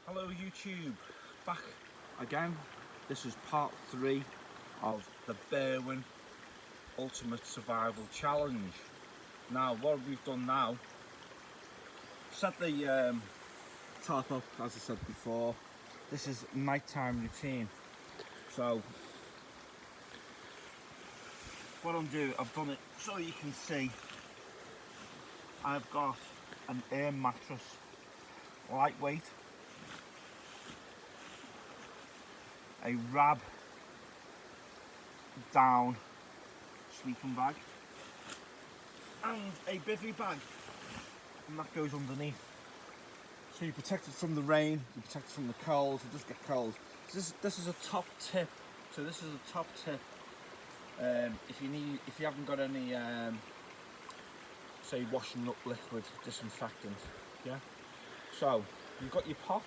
Hello YouTube, back again. This is part 3 of the Berwyn Ultimate Survival Challenge. Now what we've done now, set the top up as I said before. This is nighttime routine. So what I'm doing, I've done it so you can see. I've got an air mattress, lightweight, a rab down sleeping bag and a bivvy bag, and that goes underneath, so you're protected from the rain, you're protected from the cold. It does get cold. So this is a top tip. So this is a top tip if you haven't got any say washing up liquid disinfectant. Yeah, so you've got your pot,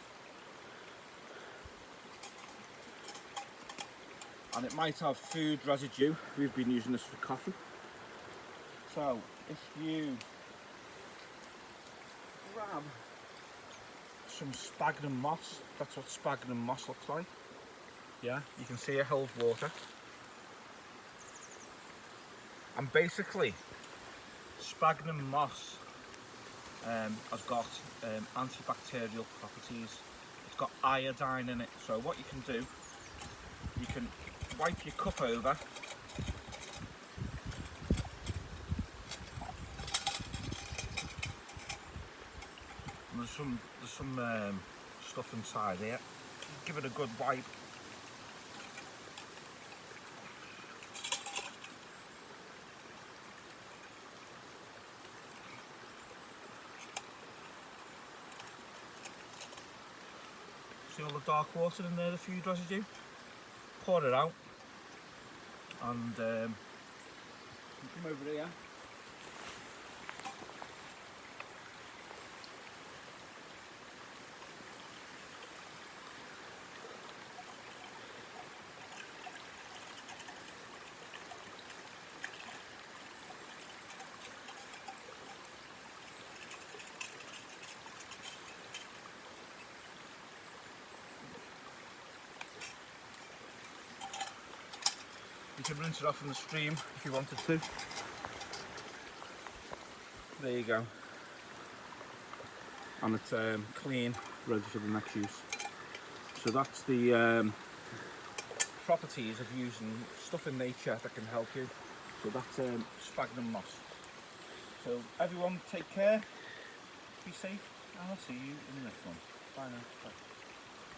and it might have food residue. We've been using this for coffee. So if you grab some sphagnum moss, that's what sphagnum moss looks like. Yeah, you can see it holds water. And basically, sphagnum moss has got antibacterial properties. It's got iodine in it. So what you can do, you can wipe your cup over, and there's some stuff inside here. Give it a good wipe. See all the dark water in there, the food residue? Pour it out, and you come over here. You can rinse it off in the stream if you wanted to. There you go. And it's clean, ready for the next use. So that's the properties of using stuff in nature that can help you. So that's sphagnum moss. So everyone take care, be safe, and I'll see you in the next one. Bye now.